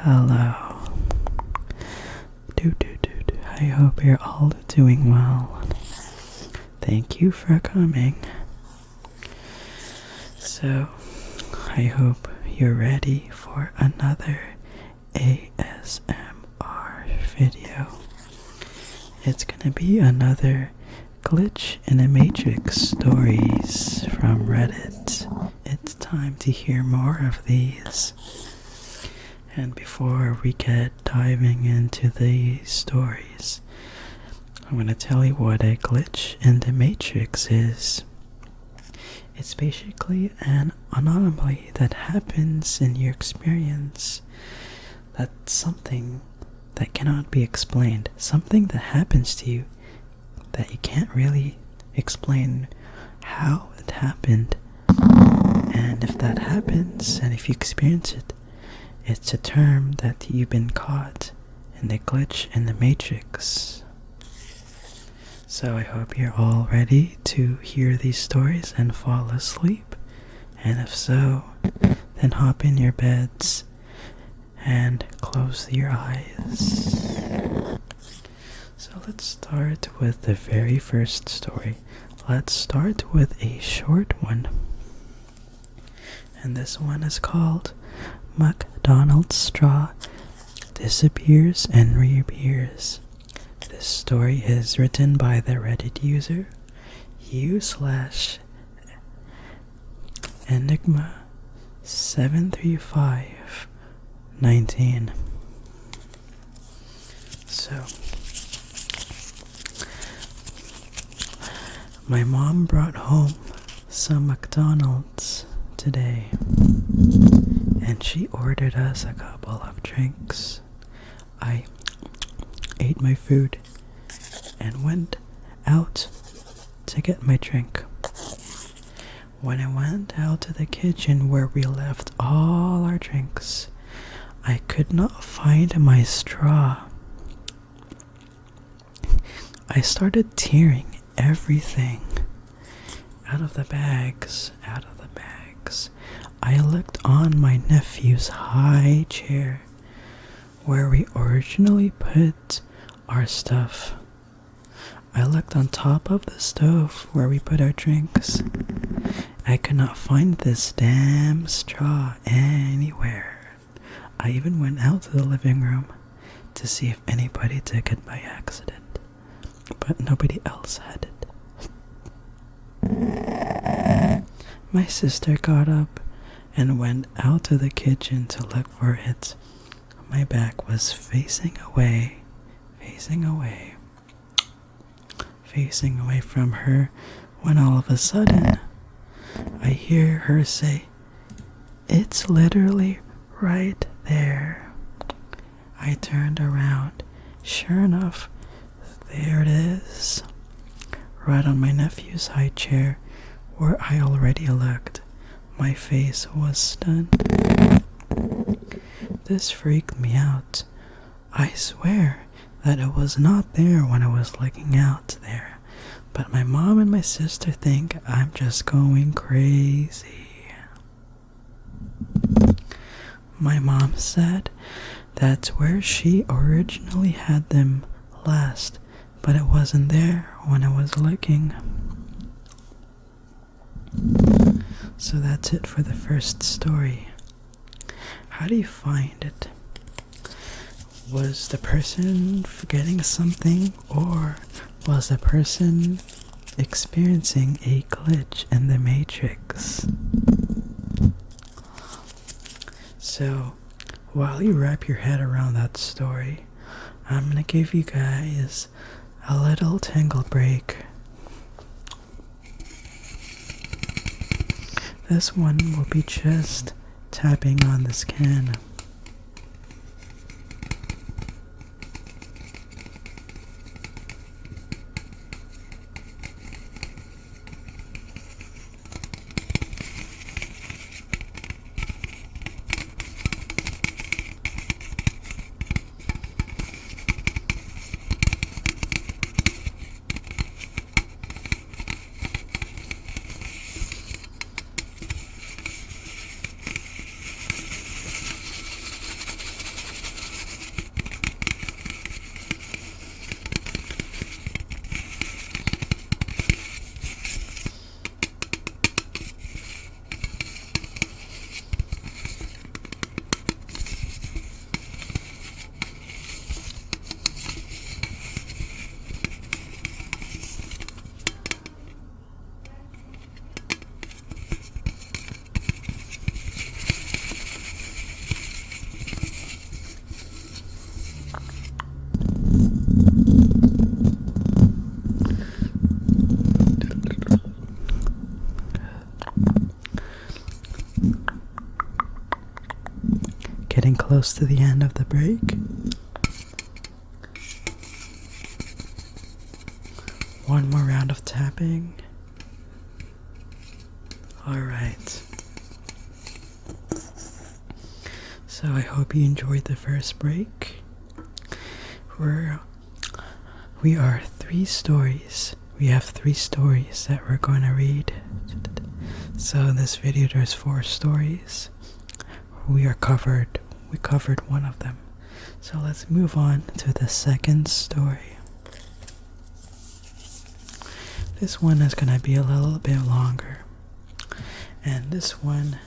Hello. I hope you're all doing well. Thank you for coming. So, I hope you're ready for another ASMR video. It's gonna be another glitch in a matrix stories from Reddit. It's time to hear more of these. And before we get diving into these stories, I'm going to tell you what a glitch in the matrix is. It's basically an anomaly that happens in your experience. That's something that cannot be explained. Something that happens to you that you can't really explain how it happened. And if that happens, and if you experience it, it's a term that you've been caught in the glitch in the matrix. So I hope you're all ready to hear these stories and fall asleep. And if so, then hop in your beds and close your eyes. So let's start with the very first story. Let's start with a short one. And this one is called Mcdonald's straw disappears and reappears. This story is written by the Reddit user u/enigma73519. So, my mom brought home some McDonald's today, and she ordered us a couple of drinks. I ate my food and went out to get my drink. When I went out to the kitchen where we left all our drinks, I could not find my straw. I started tearing everything out of the bags. I looked on my nephew's high chair where we originally put our stuff. I looked on top of the stove where we put our drinks. I could not find this damn straw anywhere. I even went out to the living room to see if anybody took it by accident, but nobody else had it. My sister got up and went out to the kitchen to look for it. My back was facing away from her, when all of a sudden I hear her say, "It's literally right there." I turned around. Sure enough, there it is, right on my nephew's high chair where I already looked. My face was stunned. This freaked me out. I swear that it was not there when I was looking out there, but my mom and my sister think I'm just going crazy. My mom said that's where she originally had them last, but it wasn't there when I was looking. So that's it for the first story. How do you find it? Was the person forgetting something, or was the person experiencing a glitch in the matrix? So, while you wrap your head around that story, I'm gonna give you guys a little tingle break. This one will be just tapping on this can. getting close to the end of the break. One more round of tapping. Alright. So I hope you enjoyed the first break. We are 3 stories. We have 3 stories that we're going to read. So in this video there's 4 stories. We covered one of them. So let's move on to the second story. This one is going to be a little bit longer. And this one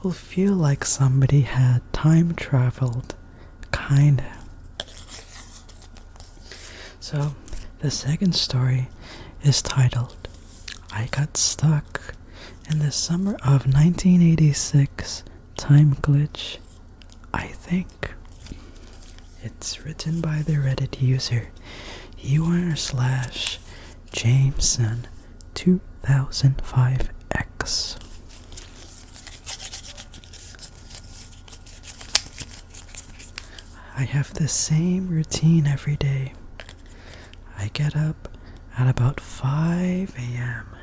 will feel like somebody had time traveled, kinda. So, the second story is titled, I Got Stuck in the Summer of 1986 Time Glitch, I think. It's written by the Reddit user ur/Jameson2005X. I have the same routine every day. I get up at about 5 a.m.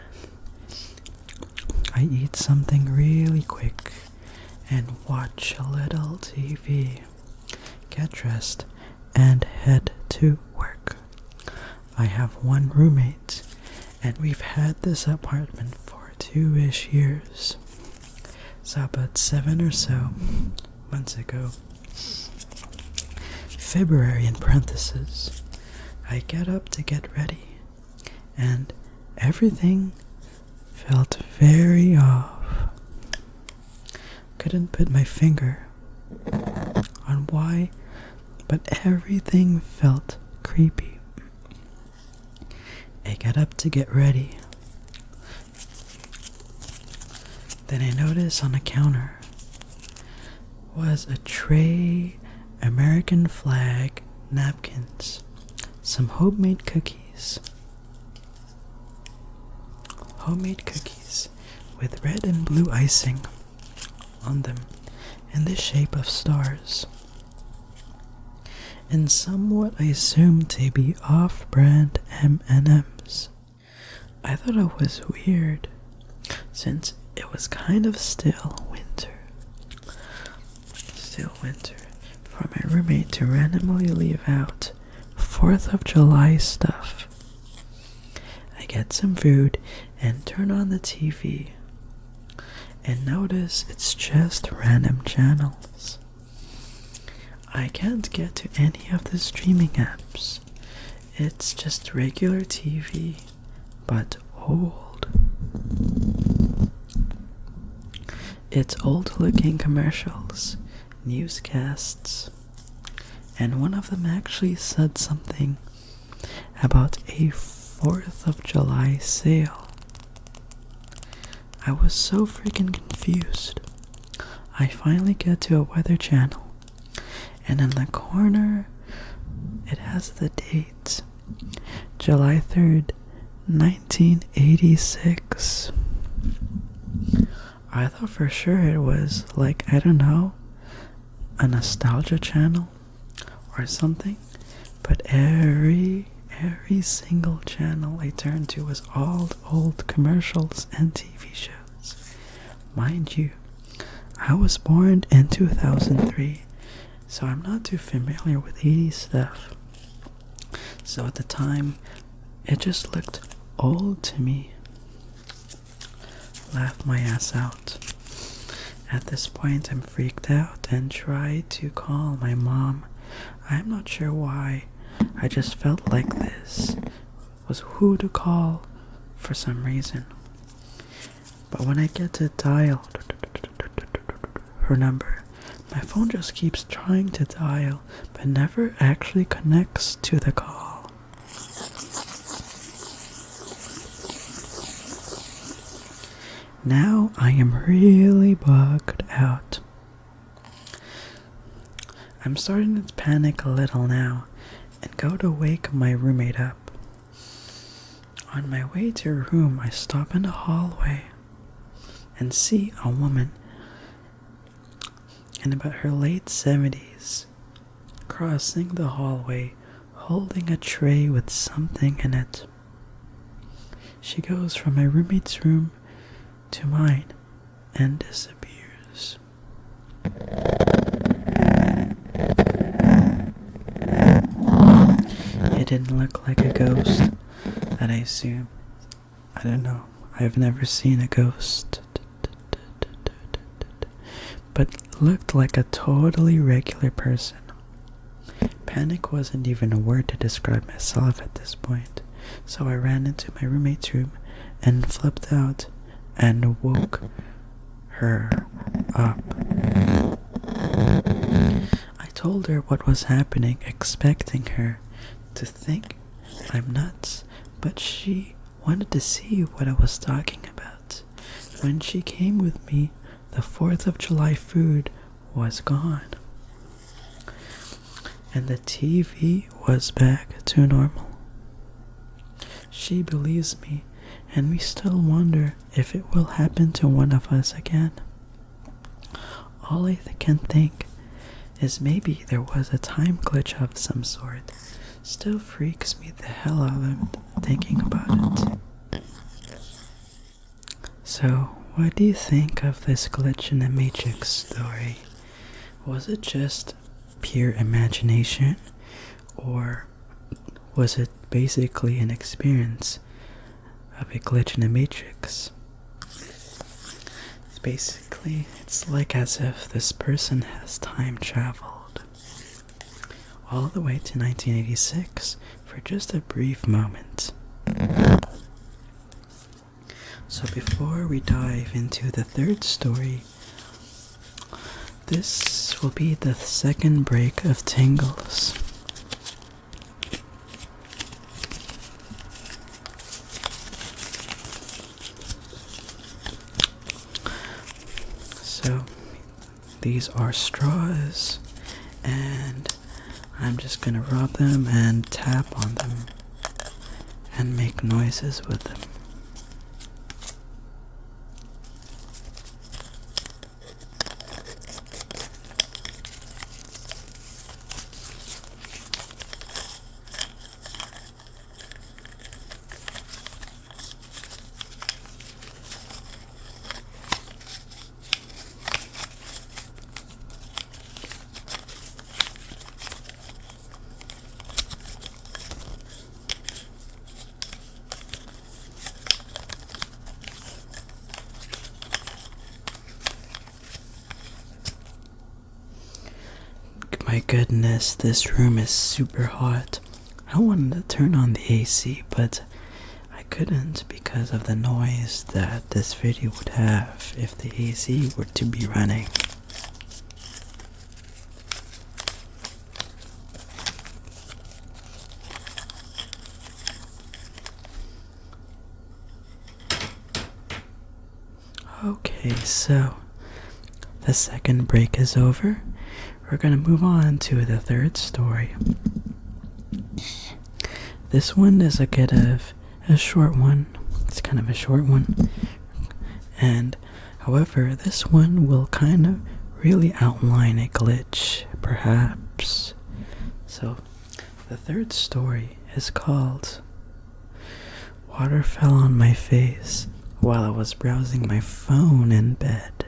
I eat something really quick and watch a little TV, get dressed, and head to work. I have one roommate, and we've had this apartment for 2-ish years. So about 7 or so months ago, February in parentheses, I get up to get ready, and everything felt very off. Couldn't put my finger on why, but everything felt creepy. I get up to get ready. Then I notice on the counter was a tray American flag napkins, some homemade cookies with red and blue icing on them in the shape of stars, and somewhat I assumed to be off-brand M&Ms. I thought it was weird, since it was kind of still winter for my roommate to randomly leave out 4th of July stuff. I get some food and turn on the TV and notice it's just random channels. I can't get to any of the streaming apps. It's just regular TV, but old. It's old-looking commercials, newscasts, and one of them actually said something about a 4th of July sale. I was so freaking confused. I finally get to a weather channel, and in the corner it has the date, July 3rd, 1986. I thought for sure it was like, I don't know, a nostalgia channel or something, but every single channel I turned to was all old commercials and TV shows. Mind you, I was born in 2003, so I'm not too familiar with 80s stuff. So at the time, it just looked old to me. Laughed my ass out. At this point, I'm freaked out and try to call my mom. I'm not sure why. I just felt like this was who to call for some reason. But when I get to dial her number, my phone just keeps trying to dial, but never actually connects to the call. Now I am really bugged out. I'm starting to panic a little now and go to wake my roommate up. On my way to her room, I stop in the hallway and see a woman in about her late 70s, crossing the hallway holding a tray with something in it. She goes from my roommate's room to mine and disappears. It didn't look like a ghost, that I assume. I don't know. I've never seen a ghost. But looked like a totally regular person. Panic wasn't even a word to describe myself at this point, so I ran into my roommate's room and flipped out and woke her up. I told her what was happening, expecting her to think I'm nuts, but she wanted to see what I was talking about. When she came with me, the 4th of July food was gone, and the TV was back to normal. She believes me, and we still wonder if it will happen to one of us again. All I can think is maybe there was a time glitch of some sort. Still freaks me the hell out thinking about it. So, what do you think of this glitch in the Matrix story? Was it just pure imagination, or was it basically an experience of a glitch in the Matrix? It's like as if this person has time traveled all the way to 1986 for just a brief moment. So before we dive into the third story, this will be the second break of tingles. So these are straws, and I'm just gonna rub them and tap on them and make noises with them. My goodness, this room is super hot. I wanted to turn on the AC, but I couldn't because of the noise that this video would have if the AC were to be running. Okay, so the second break is over. We're gonna move on to the third story. This one is a short one. It's kind of a short one. And however, this one will kind of really outline a glitch, perhaps. So, the third story is called Water Fell on My Face While I Was Browsing My Phone in Bed.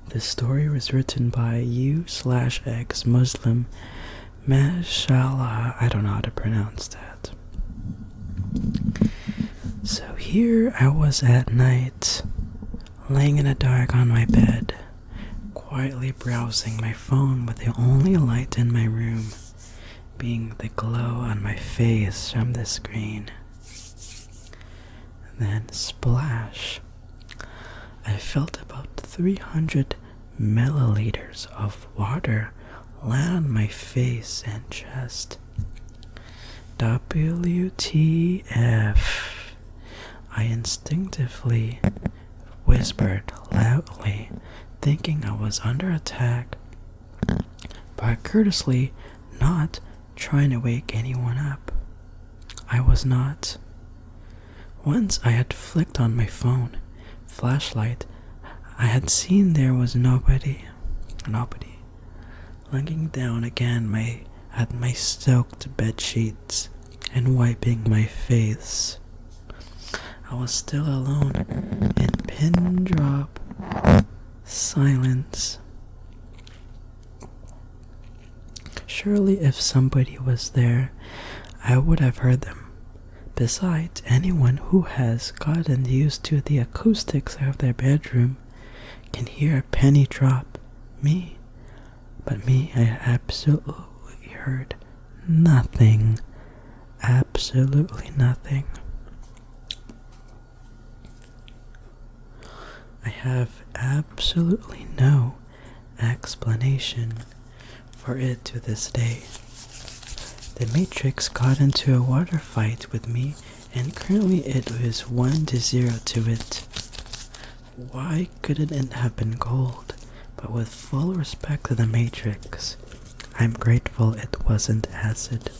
The story was written by you/ExMuslimMashallah. I don't know how to pronounce that. So here I was at night, laying in the dark on my bed, quietly browsing my phone with the only light in my room being the glow on my face from the screen. And then splash. I felt about 300 milliliters of water land on my face and chest. WTF. I instinctively whispered loudly, thinking I was under attack, but courteously not trying to wake anyone up. I was not. Once I had flicked on my phone flashlight, I had seen there was nobody. Nobody. Looking down again at my soaked bed sheets and wiping my face. I was still alone in pin drop silence. Surely if somebody was there, I would have heard them. Besides, anyone who has gotten used to the acoustics of their bedroom can hear a penny drop. But me, I absolutely heard nothing. Absolutely nothing. I have absolutely no explanation for it to this day. The Matrix got into a water fight with me, and currently it is 1-0 to it. Why couldn't it have been gold? But with full respect to the Matrix, I'm grateful it wasn't acid.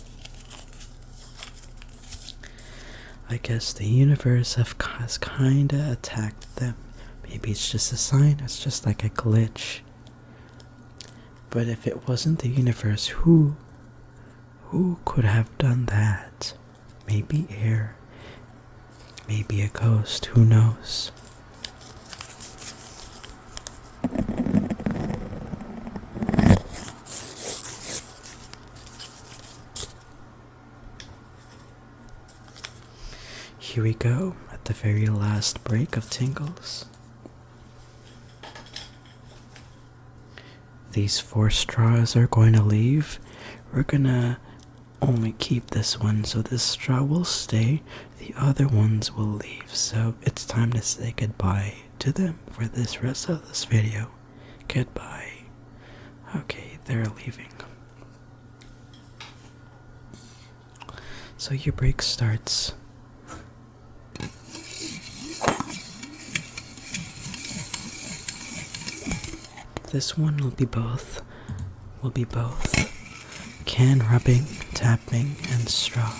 I guess the universe has kinda attacked them. Maybe it's just a sign, it's just like a glitch. But if it wasn't the universe, who could have done that? Maybe air. Maybe a ghost, who knows? Here we go, at the very last break of tingles. These 4 straws are going to leave. We're gonna only keep this one, so this straw will stay. The other ones will leave, so it's time to say goodbye to them for this rest of this video. Goodbye. Okay, they're leaving. So your break starts. This one will be both can rubbing, tapping, and straw.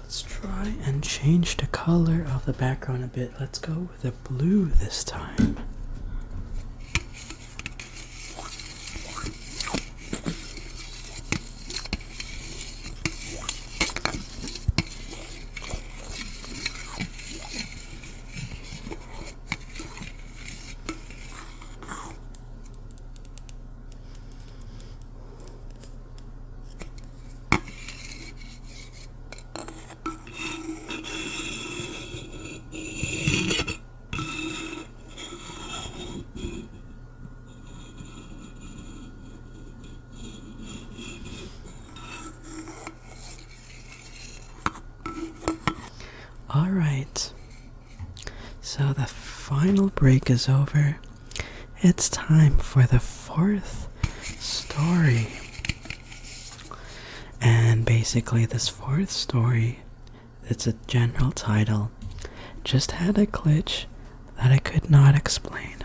Let's try and change the color of the background a bit. Let's go with a blue this time. Alright, so the final break is over. It's time for the 4th story. And basically this 4th story, it's a general title, just had a glitch that I could not explain.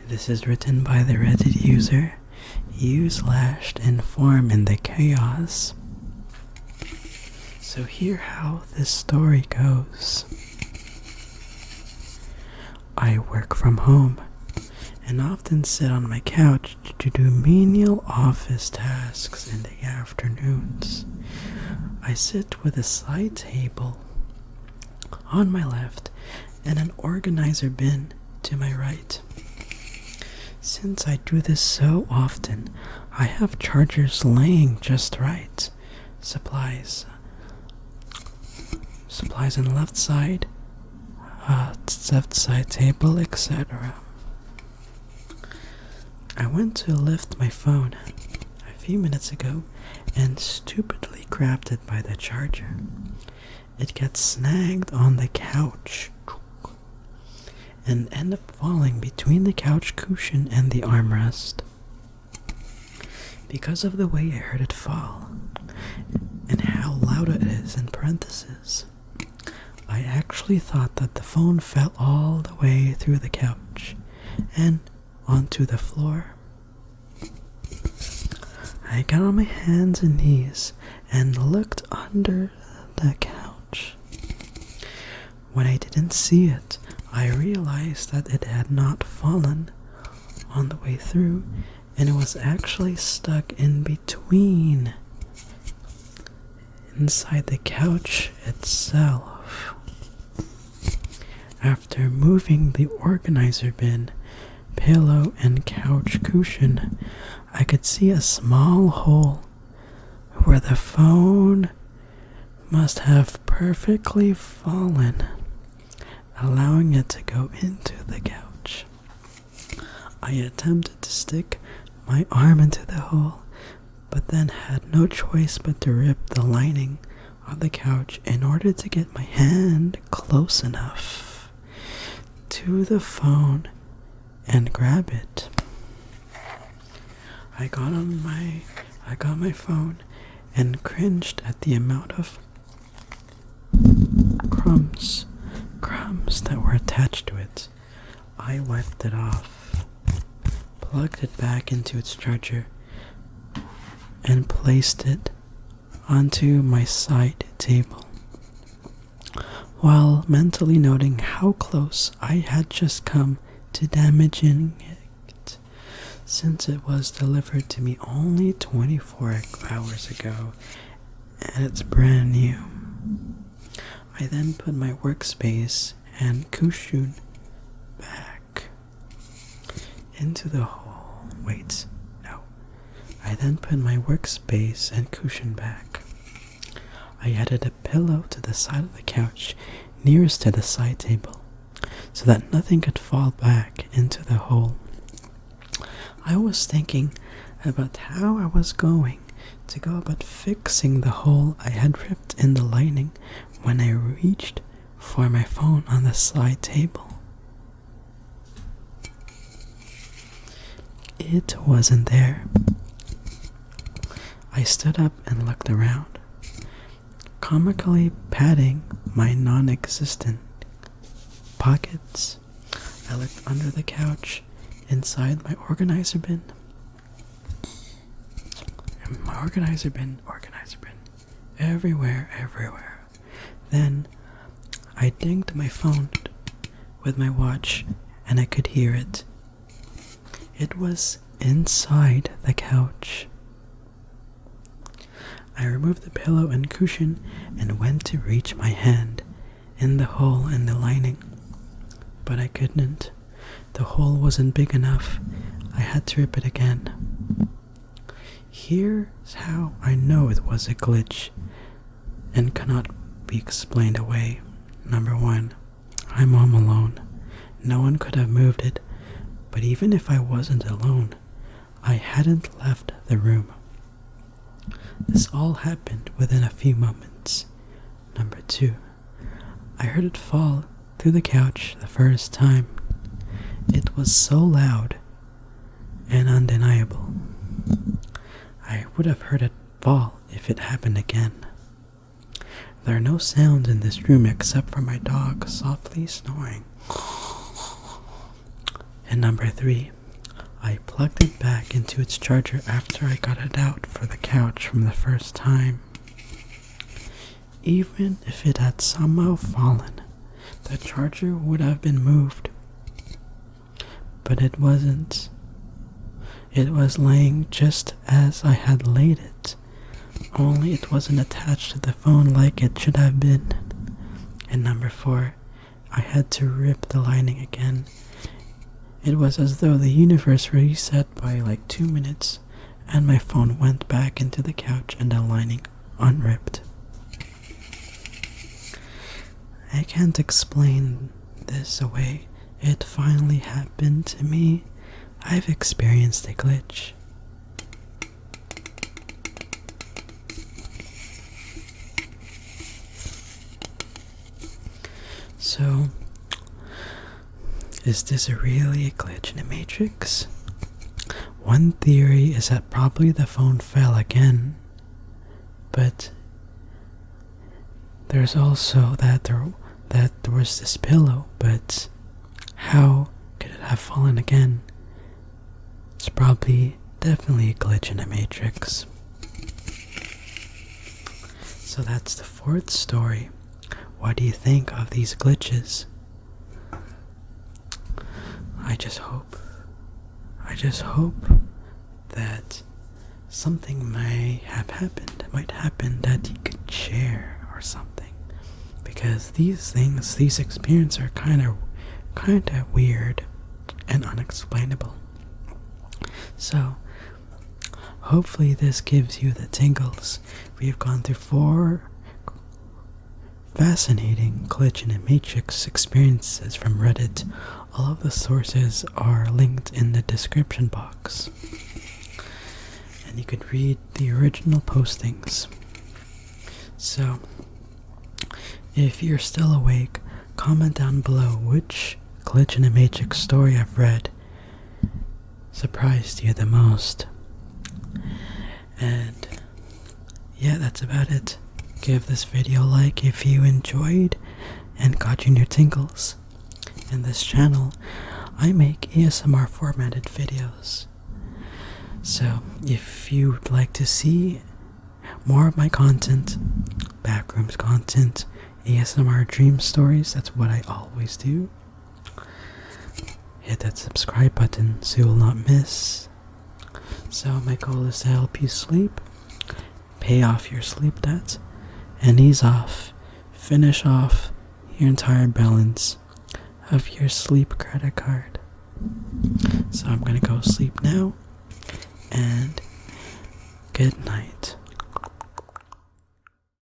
This is written by the Reddit user u/inform in the chaos. So hear how this story goes. I work from home and often sit on my couch to do menial office tasks in the afternoons. I sit with a side table on my left and an organizer bin to my right. Since I do this so often, I have chargers laying just right. Supplies on the left side table, etc. I went to lift my phone a few minutes ago and stupidly grabbed it by the charger. It gets snagged on the couch and ended up falling between the couch cushion and the armrest. because of the way I heard it fall and how loud it is in parentheses. I actually thought that the phone fell all the way through the couch and onto the floor. I got on my hands and knees and looked under the couch. When I didn't see it, I realized that it had not fallen on the way through, and it was actually stuck in between, inside the couch itself. After moving the organizer bin, pillow, and couch cushion, I could see a small hole where the phone must have perfectly fallen, allowing it to go into the couch. I attempted to stick my arm into the hole, but then had no choice but to rip the lining of the couch in order to get my hand close enough to the phone and grab it. I got my phone and cringed at the amount of crumbs that were attached to it. I wiped it off, plugged it back into its charger, and placed it onto my side table, while mentally noting how close I had just come to damaging it, since it was delivered to me only 24 hours ago and it's brand new. I then put my workspace and cushion back into the hole. I then put my workspace and cushion back. I added a pillow to the side of the couch nearest to the side table, so that nothing could fall back into the hole. I was thinking about how I was going to go about fixing the hole I had ripped in the lining when I reached for my phone on the side table. It wasn't there. I stood up and looked around, comically patting my non-existent pockets. I looked under the couch, inside my organizer bin. Organizer bin. Everywhere. Then I dinged my phone with my watch and I could hear it. It was inside the couch. I removed the pillow and cushion and went to reach my hand in the hole in the lining, but I couldn't. The hole wasn't big enough. I had to rip it again. Here's how I know it was a glitch and cannot be explained away. Number 1, I'm home alone. No one could have moved it, but even if I wasn't alone, I hadn't left the room. This all happened within a few moments. Number 2, I heard it fall through the couch the first time. It was so loud and undeniable. I would have heard it fall if it happened again. There are no sounds in this room except for my dog softly snoring. And number 3, I plugged it back into its charger after I got it out for the couch from the first time. Even if it had somehow fallen, the charger would have been moved. But it wasn't. It was laying just as I had laid it, only it wasn't attached to the phone like it should have been. And number 4, I had to rip the lining again. It was as though the universe reset by like 2 minutes, and my phone went back into the couch and the lining unripped. I can't explain this away. It finally happened to me. I've experienced a glitch. So, is this really a glitch in the Matrix? One theory is that probably the phone fell again, but there's also that there was this pillow, but how could it have fallen again? It's probably definitely a glitch in the Matrix. So that's the fourth story. What do you think of these glitches? I just hope that something might happen that you could share or something. Because these experiences are kind of weird and unexplainable. So, hopefully this gives you the tingles. We've gone through 4 fascinating glitch in a matrix experiences from Reddit. All of the sources are linked in the description box. And you could read the original postings. So, if you're still awake, comment down below which glitch in a matrix story I've read surprised you the most. And yeah, that's about it. Give this video a like if you enjoyed and got you new tingles. In this channel, I make ASMR formatted videos. So if you'd like to see more of my content, backrooms content, ASMR dream stories, that's what I always do. Hit that subscribe button so you will not miss. So my goal is to help you sleep, pay off your sleep debt, and finish off your entire balance of your sleep credit card. So I'm gonna go sleep now, and good night.